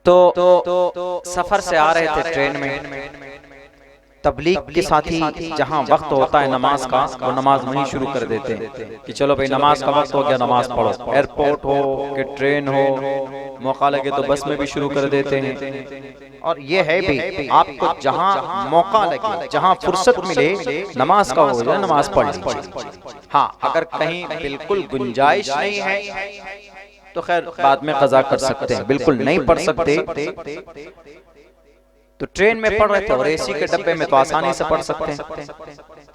तो सफर से आ रहे थे ट्रेन में, तबलीग के साथी जहां वक्त होता है नमाज का, वो नमाज वहीं शुरू कर देते हैं कि चलो भाई नमाज का वक्त हो गया, नमाज पढ़ो। एयरपोर्ट हो कि ट्रेन हो, मौका लगे तो बस में भी शुरू कर देते हैं। और ये है भी, आपको जहां मौका लगे, जहां फुर्सत मिले, नमाज का हो जाए नमाज पढ़ लीजिए। हाँ, अगर कहीं बिल्कुल गुंजाइश नहीं है तो खैर बाद में कज़ा कर सकते हैं। बिल्कुल नहीं पढ़ सकते तो ट्रेन में पढ़ रहे थे और एसी के डब्बे में तो आसानी से पढ़ सकते हैं।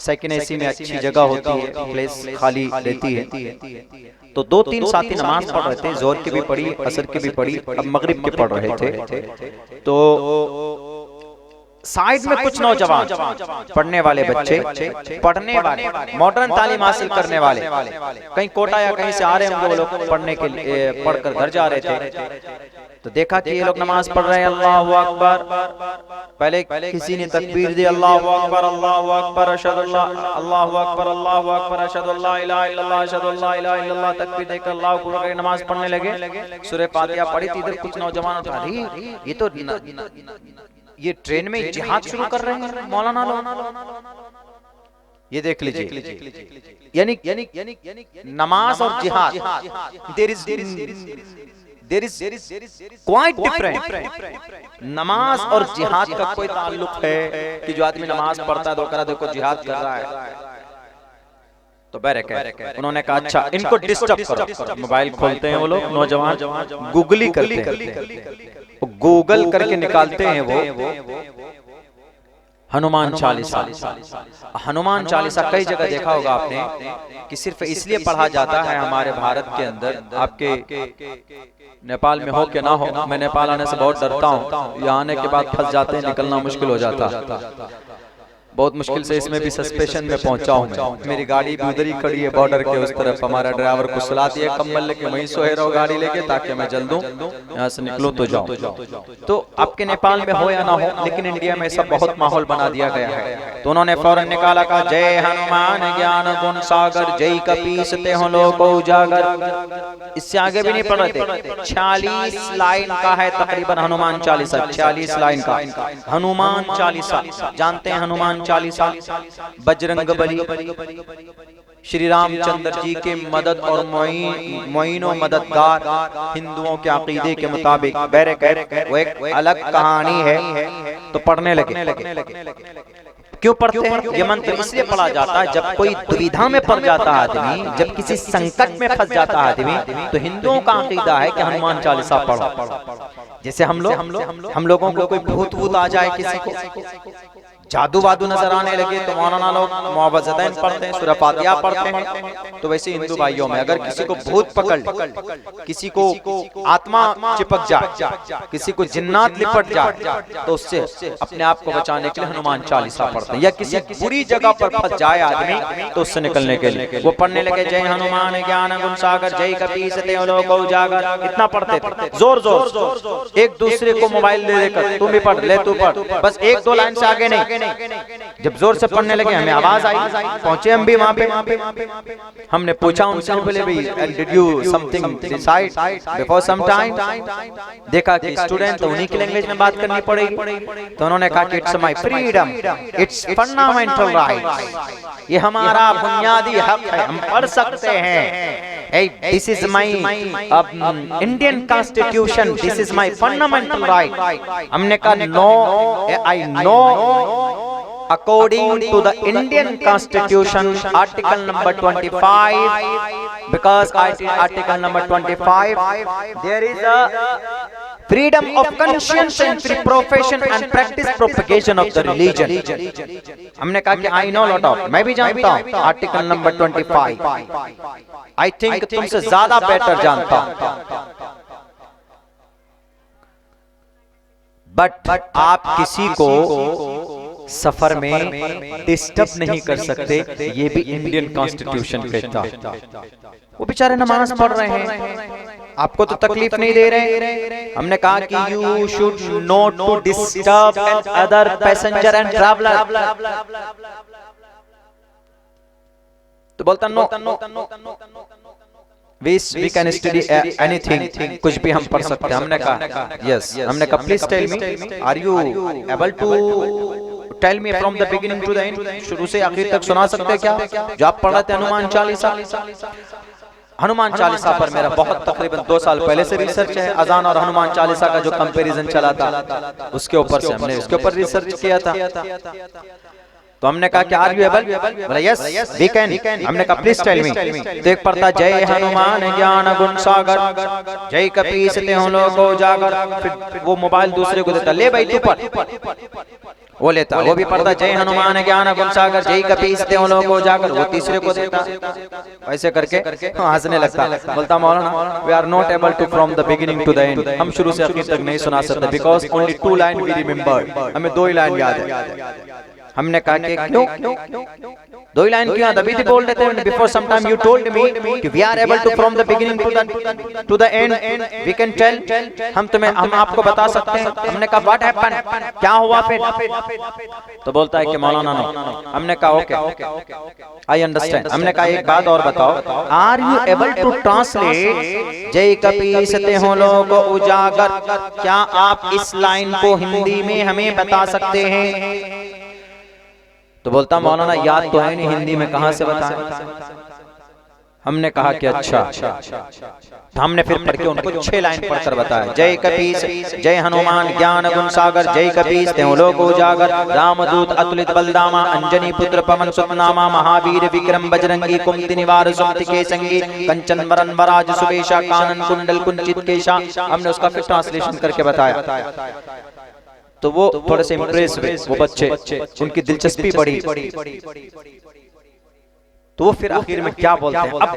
सेकंड एसी में अच्छी जगह होती है, प्लेस खाली रहती है। तो दो तीन साथी नमाज पढ़ रहे थे, जोर की भी पढ़ी, असर की भी पढ़ी, अब मगरिब की पढ़ रहे थे। तो साइड में कुछ नौजवान पढ़ने वाले बच्चे, पढ़ने वाले, मॉडर्न तालीम हासिल करने वाले, कहीं कोटा या कहीं से आ रहे होंगे वो लोग पढ़ने के लिए, पढ़कर घर जा रहे थे। तो देखा कि ये लोग नमाज पढ़ रहे हैं, अल्लाहु अकबर। पहले किसी ने तकबीर दी, अल्लाहु अकबर अल्लाहु अकबर अशहदु अल्लाहु अकबर अल्लाहु अकबर अशहदु अल्ला इलाहा इल्लल्लाह अशहदु अल्ला इलाहा इल्लल्लाह, तकबीर देकर अल्लाहु अकबर नमाज पढ़ने लगे। सूरह फातिहा पढ़ी थी, इधर कुछ नौजवान उठा रही, ये तो ये ट्रेन में जिहाद शुरू कर रहे हैं मौलाना लोग। ये देख लीजिए, यानी नमाज और जिहाद, देयर इज क्वाइट डिफरेंट। नमाज और जिहाद का कोई ताल्लुक है कि जो आदमी नमाज पढ़ता है तो कह देखो जिहाद कर रहा है। तो बैरक है, उन्होंने कहा अच्छा इनको डिस्टर्ब करो। मोबाइल खोलते हैं वो लोग नौजवान, गूगली करते हैं, गूगल करके निकालते हैं वो हनुमान चालीसा। हनुमान चालीसा कई जगह देखा होगा आपने कि सिर्फ इसलिए पढ़ा जाता है हमारे भारत के अंदर, आपके नेपाल में हो के ना हो, मैं नेपाल आने से बहुत डरता हूँ, यहाँ आने के बाद फंस जाते हैं, निकलना मुश्किल हो जाता। बहुत मुश्किल से इसमें भी सस्पेंशन में पहुंचा हूं मैं। मेरी गाड़ी भी उधर ही खड़ी है बॉर्डर के उस तरफ। हमारा ड्राइवर को सुला दिया कम्बल लेके, वहीं सोए रहो गाड़ी लेके ताकि मैं जल्द यहाँ से निकलूं तो जाऊं। तो आपके नेपाल में हो या ना हो, लेकिन इंडिया में ऐसा बहुत माहौल बना दिया गया है। तो उन्होंने फौरन निकाला, कहा जय हनुमान ज्ञान गुण सागर, जय कपीस ते हो लोको उजागर। इससे आगे भी नहीं पढ़ रहे थे। 46 लाइन का है तकरीबन हनुमान चालीसा, 46 लाइन का हनुमान चालीसा। जानते हैं हनुमान चालीसा, बजरंग बली, श्री रामचंद्र जी के मदद और मोइनो मददगार, हिंदुओं के अकीदे के मुताबिक। बैरक वो एक अलग कहानी है। तो पढ़ने लगे। क्यों पढ़ते हैं? ये मंत्र इसलिए पढ़ा जाता है जब कोई दुविधा में पड़ जाता है आदमी, जब किसी संकट में फंस जाता है आदमी, तो हिंदुओं का अकीदा है कि हनुमान चालीसा पढ़ो। जैसे हम लोगों को कोई भूत वूत आ जाए, किसी को जादू वादू नजर आने लगे, तो मौलाना लोग मुअव्वज़तैन पढ़ते हैं, सूरह फातिहा पढ़ते हैं। तो वैसे हिंदू भाइयों में अगर किसी को भूत पकड़, किसी को आत्मा चिपक जाए, किसी को जिन्नात लिपट जाए, तो उससे अपने आप को बचाने के लिए हनुमान चालीसा पढ़ते हैं। या किसी बुरी जगह पर फंस जाए आदमी तो उससे निकलने के लिए वो पढ़ने लगे, जय हनुमान ज्ञान गुण सागर, जय कपीस ते हो लोको उजागर। इतना पढ़ते थे जोर जोर, एक दूसरे को मोबाइल दे देकर तुम भी पढ़ ले, तू पढ़, बस एक दो लाइन से आगे नहीं। जब जोर से पढ़ने लगे हमें आवाज आई, पहुंचे हम भी वहां पे। हमने पूछा उनसे, बोले भाई did you something decide before some time? देखा कि स्टूडेंट तो उन्हीं की लैंग्वेज में बात करनी पड़ेगी। तो उन्होंने कहा कि it's my freedom, it's fundamental right, ये हमारा बुनियादी हक है, हम पढ़ सकते हैं। This is my Indian constitution, this is my fundamental right. हमने कहा no, I know according to the Indian Constitution, article number 25, because article number 25, there is a freedom of conscience and free profession and practice propagation of the religion. हमने कहा कि I know lot of, मैं भी जानता हूँ article number 25, I think तुमसे ज्यादा better जानता हूँ। बट आप किसी को सफर में डिस्टर्ब नहीं कर सकते, ये भी इंडियन कॉन्स्टिट्यूशन कहता है। वो बेचारे नमाज पढ़ रहे हैं, आपको तो तकलीफ नहीं दे रहे। हमने कहा कि you should not to disturb other passenger and traveller. तो बोलता no, we can study anything, कुछ भी हम पढ़ सकते हैं। हमने कहा yes, हमने कहा please tell me, are you able to tell me from the beginning to the end, शुरू से आखिर तक सुना सकते हैं क्या? जो आप पढ़ रहे थे हनुमान चालीसा, हनुमान चालीसा पर मेरा बहुत तकरीबन 2 साल पहले से रिसर्च है। अजान और हनुमान चालीसा का जो कंपैरिजन चला था उसके ऊपर से हमने उसके ऊपर रिसर्च किया था। तो हमने कहा कि आर यू एबल? बोला यस वी कैन। हमने कहा प्लीज टेल मी। देख पड़ता जय हनुमान ज्ञान गुण सागर, जय कपीस ते लोको जागर। फिर वो मोबाइल दूसरे को देता, ले भाई तू पढ़, वो लेता, वो भी पढ़ता जय हनुमान ज्ञान गुण सागर, जय कपीस ते लोको जागर, वो तीसरे को देता। ऐसे करके हंसने लगता, बोलता मौलाना we are not able to from the beginning to the end, हम शुरू से आखिर तक नहीं सुना सकते because only 2 line we remember, हमें 2 ही लाइन याद है। हमने कहा कि क्यों 2 ही लाइन क्यों याद? अभी तो बोल रहे थे before some time you told me कि we are able to from the beginning to the end we can tell, हम आपको बता सकते हैं। हमने कहा व्हाट हैपेंड, क्या हुआ फिर? तो बोलता है कि मौलाना नो। हमने कहा ओके आई अंडरस्टैंड। हमने कहा एक बात और बताओ, are you able to translate जय कपीस ते लोको उजागर, क्या आप इस लाइन को हिंदी में हमें बता सकते हैं? तो बोलता मौलाना याद तो है नहीं, हिंदी में कहां से बताएं? हमने कहा कि अच्छा। तो हमने फिर पढ़ के उनको 6 लाइन पढ़कर बताया, जय कपीस जय हनुमान ज्ञान गुण सागर, जय कपीस त्यों लोक उजागर, रामदूत अतुलित बलदामा, अंजनी पुत्र पवन सुत नामा, महावीर विक्रम बजरंगी, कुमति निवार सुमति के संगी, कंचन बरन बराज सुबेशा, कानन कुंडल कुंचित केशा। हमने उसका फिर ट्रांसलेशन करके बताया। तो वो थोड़े से इम्प्रेस हुए वो बच्चे, उनकी दिलचस्पी बढ़ी। तो वो फिर आखिर में क्या बोलते हैं? अब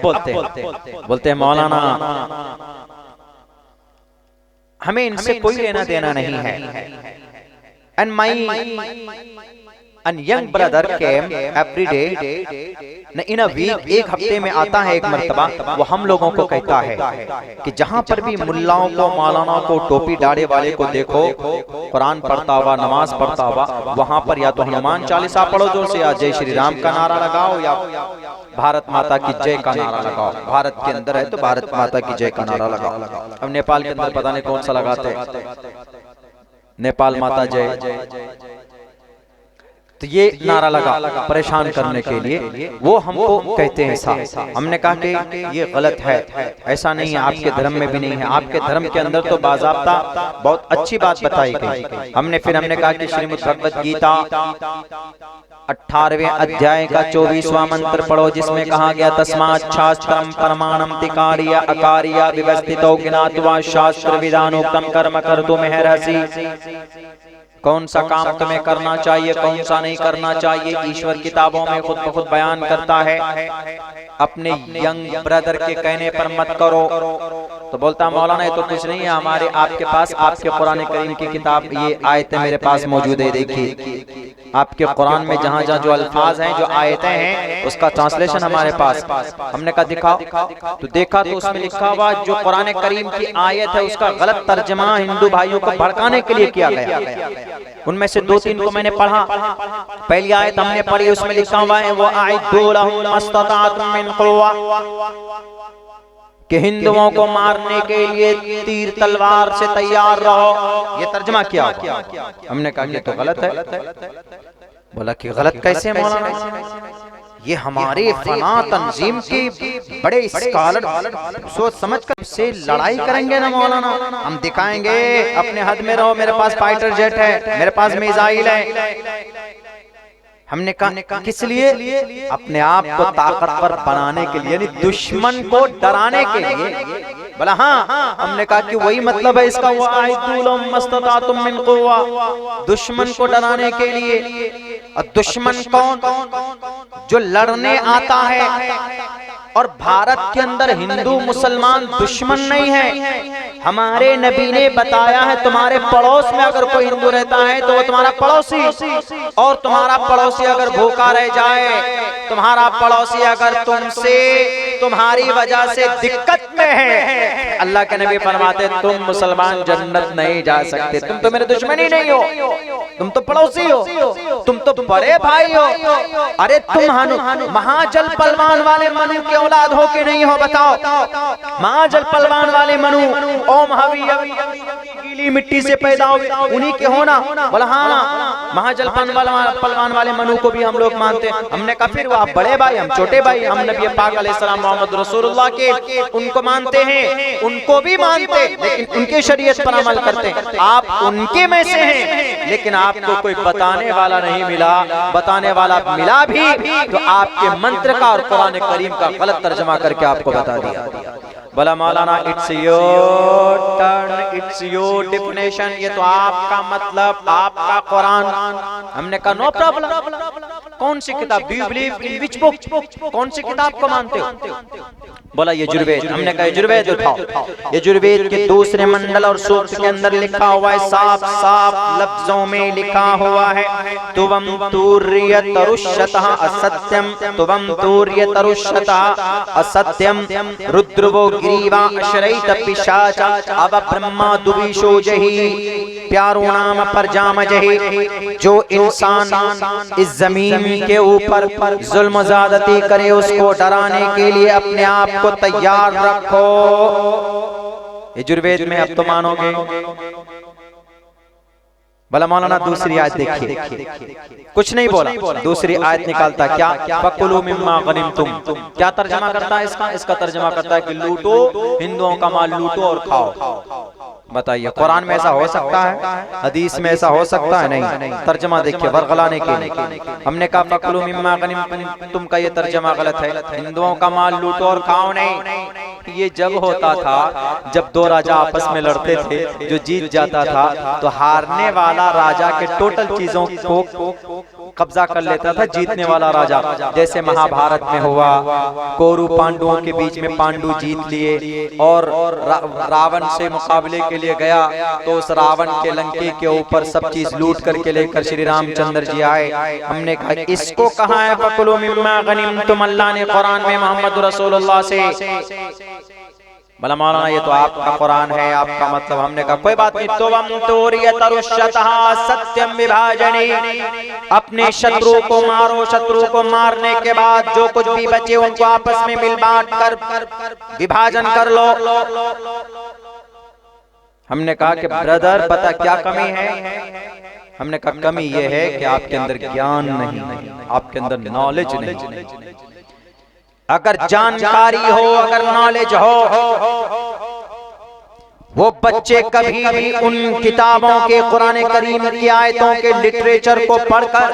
बोलते हैं मौलाना हमें इनसे कोई लेना देना नहीं है, and my And young brother came every day in a week, एक हफ्ते में आता है एक मर्तबा। वो हम लोगों को कहता है कि जहां पर भी मुल्लाओं को मौलाना को टोपी डाले वाले को देखो, कुरान पढ़ता हुआ नमाज पढ़ता हुआ, वहां पर या तो हनुमान चालीसा पढ़ो जोर से, या जय श्री राम का नारा लगाओ, या भारत माता की जय का नारा लगाओ। भारत के अंदर है तो भारत माता की जय का नारा लगाओ। अब नेपाल के अंदर पता नहीं कौन सा लगाते, नेपाल माता जय। तो ये नारा लगा परेशान करने के लिए, वो हमको कहते हैं साहब। हमने कहा कि ये गलत है, ऐसा नहीं है, आपके धर्म में भी नहीं है। आपके धर्म के अंदर तो बाज़ाब्ता बहुत अच्छी बात बताई गई। हमने कहा कि श्रीमद् भगवत गीता 18वें अध्याय का 24वां मंत्र पढ़ो, जिसमें कहा गया तस्मात् शास्त्रम परमाणम तिकारिया अकारिया व्यवस्थितो ज्ञात्वा शास्त्र विधानोक्तम कर्म कर्तुमर्हसि। कौन सा काम तुम्हें करना चाहिए, कौन सा नहीं करना चाहिए, ईश्वर किताबों में खुद ब खुद बयान करता है। अपने यंग ब्रदर के कहने पर मत करो। तो बोलता मौलाना ये तो कुछ नहीं है, हमारे आपके पास आपके कुरान करीम की किताब, ये आयतें मेरे पास मौजूद है। देखिए आपके कुरान में जहाँ जहाँ जो अल्फाज हैं, जो आयतें हैं, उसका ट्रांसलेशन हमारे पास। हमने कहा दिखाओ। तो देखा तो उसमें लिखा हुआ जो कुरान करीम की आयत है उसका गलत तर्जमा हिंदू भाइयों को भड़काने के लिए किया गया। उनमें से 2-3 को मैंने पढ़ा। पहली आयत हमने पढ़ी, उसमें लिखा हुआ है वो आयतु लहुम मस्तताअतुम मिन क़ुव्वा, कि हिंदुओं को मारने के लिए तीर तलवार से तैयार रहो। ये तर्जमा किया। हमने कहा कि तो गलत है। बोला कि गलत कैसे मौलाना? ये हमारे फना तंजीम के बड़े स्कॉलर सोच समझ कर से लड़ाई करेंगे ना मौलाना। हम दिखाएंगे अपने हद में रहो, मेरे पास फाइटर जेट है, मेरे पास मिसाइल है। हमने कहा किस लिए? अपने आप को ताकतवर बनाने के लिए, यानी दुश्मन को डराने के लिए। बोला हाँ। हमने कहा कि वही मतलब है इसका, वो आयतु लहुम मस्तताअतुम मिन क़ुव्वा, दुश्मन को डराने के लिए। और दुश्मन कौन? जो लड़ने आता है। और भारत के अंदर हिंदू मुसलमान दुश्मन नहीं है। हमारे नबी ने बताया है तुम्हारे पड़ोस में अगर कोई हिंदू रहता है तो वो तुम्हारा पड़ोसी, और तुम्हारा पड़ोसी अगर भूखा रह जाए, तुम्हारा पड़ोसी अगर तुमसे तुम्हारी वजह से दिक्कत में है, अल्लाह के नबी फरमाते तुम मुसलमान जन्नत नहीं जा सकते। तुम तो मेरे दुश्मन ही नहीं हो, तुम तो पड़ोसी हो, तुम तो बड़े भाई हो। अरे तुम महाजल पलवान वाले मनु के औलाद हो के नहीं हो, बताओ। महाजल पलवान वाले मनु, ओम हवि गीली मिट्टी से पैदा हो, उन्हीं के हो ना? बोला हाँ, महाजल पलवान वाले मनु को भी हम लोग मानते हैं। हमने कहा फिर वो आप बड़े भाई, हम छोटे भाई, हम नबी पाक अलैहिस्सलाम मोहम्मद रसूलुल्लाह के उनको मानते हैं, उनको भी मानते, लेकिन उनके शरीयत पर अमल करते हैं। आप उनके में से हैं, लेकिन आपको कोई बताने वाला नहीं मिला। बताने वाला मिला भी तो आपके मंत्र का और कुरान करीम का गलत तर्जमा करके आपको बता दिया। बोला मौलाना it's your turn, it's your definition, ये तो आपका मतलब, आपका कुरान। हमने कहा नो प्रॉब्लम। कौन सी किताब? Do you believe in which book? कौन सी किताब को मानते हो? बोला यजुर्वेद। हमने कहा यजुर्वेद उठाओ। यजुर्वेद के दूसरे मंडल और सूक्त के अंदर लिखा हुआ है, साफ साफ लफ्जों में लिखा हुआ है, तुवम तूर्य तरुष्यतः असत्यम, तुवम तूर्य तरुष्यतः असत्यम, रुद्रवो ग्रीवा अशरैत पिशाच अब ब्रह्मा दुविशो जही, प्यारो नाम पर जाम जही। जो इंसान इस जमीन के ऊपर जुल्म ज़्यादती करे, उसको डराने के लिए अपने आप को तैयार रखो। यजुर्वेद में अब तो मानोगे। भला मौलाना दूसरी आयत देखिए, कुछ नहीं बोला, दूसरी आयत निकालता क्या? फकुलू मिम्मा गनिमतुम। क्या तर्जमा करता है इसका? इसका तर्जमा करता है कि लूटो, हिंदुओं का माल लूटो और खाओ। बताइए, कुरान में ऐसा हो सकता है? हदीस में ऐसा हो सकता है? नहीं। तर्जमा देखिए वर्गलाने के लिए। हमने कहा फकुलू मिम्मा गनिमतुम का ये तर्जमा गलत है। हिंदुओं का माल लूटो और खाओ नहीं। ये जब होता था जब दो राजा आपस में लड़ते थे, जो जीत जाता था तो हारने वाला राजा के टोटल चीजों को कब्जा कर लेता था जीतने वाला राजा। जैसे महाभारत में हुआ, कौरव पांडवों के बीच में पांडु जीत लिए और रावण से मुकाबले के लिए गया तो उस रावण के लंके के ऊपर सब चीज लूट करके लेकर श्री रामचंद्र जी आए। हमने कहा इसको कहा है फकुलू मिम्मा गनिमतुम, अल्लाह ने कुरान में मोहम्मद रसूलुल्लाह से। भला मौलाना ये तो आपका कुरान है, आपका मतलब। हमने कहा कोई बात नहीं। तुवम तूर्य तरुष्यतः सत्यम विभाजने, अपने शत्रु को मारो, शत्रु को मारने के बाद जो कुछ भी बचे उनको आपस में मिल बांट कर विभाजन कर लो। हमने कहा कि ब्रदर पता क्या कमी है? हमने कहा कमी ये है कि आपके अंदर ज्ञान नहीं, आपके अंदर नॉलेज नहीं। अगर जानकारी हो, अगर नॉलेज हो, वो बच्चे कभी भी उन किताबों के कुरान करीम की आयतों के लिटरेचर को पढ़कर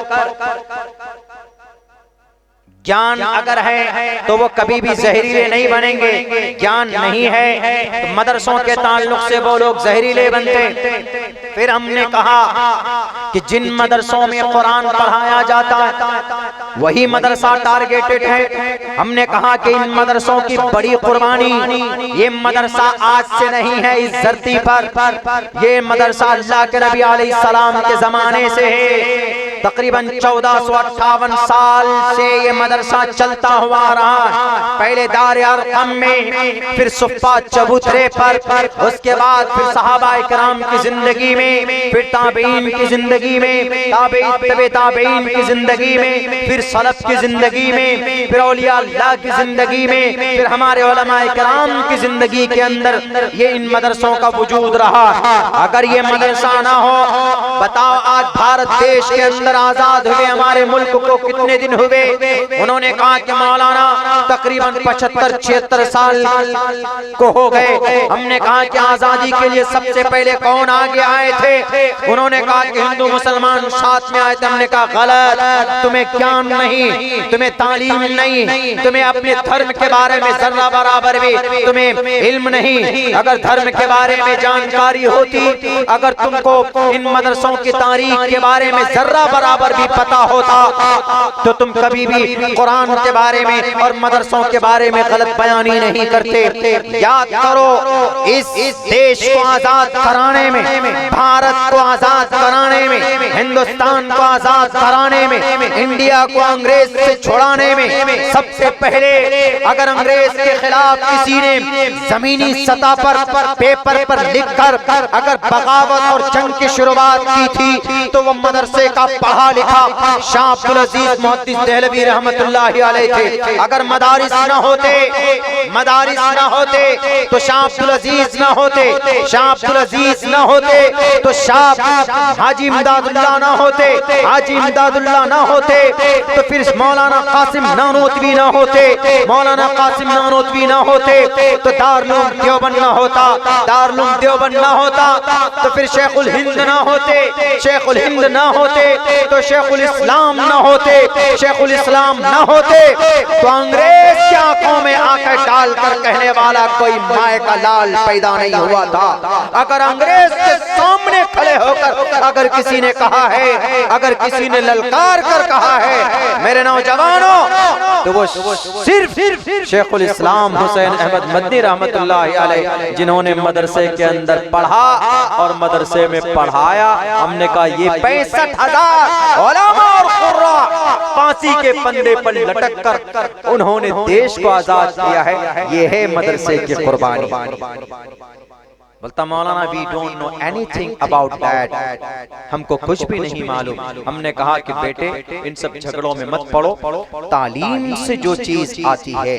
ज्ञान अगर है तो वो कभी भी जहरीले नहीं बनेंगे। ज्ञान नहीं है तो मदरसों के ताल्लुक से वो लोग जहरीले बनते। फिर हमने कहा कि जिन मदरसों में कुरान पढ़ाया जाता है वही मदरसा टारगेटेड है। हमने कहा कि इन मदरसों की बड़ी कुर्बानी, ये मदरसा आज से नहीं है इस धरती पर, ये मदरसा अल्लाह के नबी अलैहिस्सलाम के जमाने से है। तकरीबन 1458 साल से ये मदरसा चलता हुआ रहा। पहले दार अरकम में, फिर सुफ़ा चबूतरे पर, उसके बाद फिर सहाबाए किराम की जिंदगी में, फिर ताबईन की जिंदगी में, ताबईन की जिंदगी में, फिर सलफ की जिंदगी में, फिर औलिया अल्लाह की जिंदगी में, फिर हमारे उलमाए किराम की जिंदगी के अंदर ये इन मदरसों का वजूद रहा। अगर ये मदरसा ना हो, बताओ आज भारत देश के अंदर आजाद हुए हमारे मुल्क को कितने दिन हुए? उन्होंने कहा कि मौलाना तकरीबन 75-76 साल को हो गए। हमने कहा कि आजादी के लिए सबसे पहले कौन आगे आए थे? उन्होंने कहा कि हिंदू मुसलमान साथ में आए थे। हमने कहा गलत, तुम्हें ज्ञान नहीं, तुम्हें तालीम नहीं, तुम्हें अपने धर्म के बारे में जर्रा बराबर भी तुम्हें इल्म नहीं। अगर धर्म के बारे में जानकारी होती, अगर तुमको इन मदरसों की तारीख के बारे में जर्रा बराबर भी पता होता तो तुम कभी भी कुरान के बारे में और मदरसों के बारे में गलत बयानी नहीं करते। याद करो, इस देश को आजाद कराने में, भारत को आजाद कराने में, हिंदुस्तान को आजाद कराने में, इंडिया को अंग्रेज से छुड़ाने में सबसे पहले अगर अंग्रेज के खिलाफ किसी ने जमीनी सतह पर पेपर पर लिखकर अगर बगावत और जंग की शुरुआत की थी तो वो मदरसे का पढ़ा लिखा शाह अब्दुल अजीज मुहद्दिस देहलवी रहमतुल्लाहि अलैह थे। अगर मदारिस न होते तो शाह अब्दुल अजीज न होते, शाह अब्दुल अजीज न होते तो शाह हाजी इमदादुल्लाह न होते, हाजी इमदादुल्लाह न होते तो फिर मौलाना कासिम नानोतवी न होते, मौलाना कासिम नानोतवी न होते तो दारुल देवबंद न होता, दारुल देवबंद न होता तो फिर शेखुल हिंद न होते, शेखुल हिंद न होते तो शेखुल इस्लाम न होते, शेखुल इस्लाम न होते तो अंग्रेज की आंखों में आंखें डालकर कहने वाला कोई माए का लाल पैदा नहीं हुआ था। अगर अंग्रेज के सामने खड़े होकर अगर किसी ने कहा है, अगर किसी ने ललकार कर कहा है मेरे नौजवानों, तो वो सिर्फ शेखुल इस्लाम हुसैन अहमद मदनी रहमतुल्लाहि अलैह, जिन्होंने मदरसे के अंदर पढ़ा और मदरसे में पढ़ाया। हमने कहा ये 65,000 उलमा और कुर्रा फांसी के फंदे पर लटक कर उन्होंने देश को आजाद किया है, ये है मदरसे की कुर्बानी। बोलता मौलाना we don't know anything about that, हमको कुछ भी नहीं मालूम। हमने कहा कि बेटे इन सब झगड़ों में मत पड़ो, तालीम से जो चीज आती है,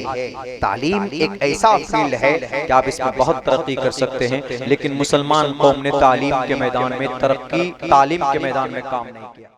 तालीम एक ऐसा फील्ड है कि आप इसमें बहुत तरक्की कर सकते हैं, लेकिन मुसलमान कौम ने तालीम के मैदान में तरक्की, तालीम के मैदान में काम नहीं किया।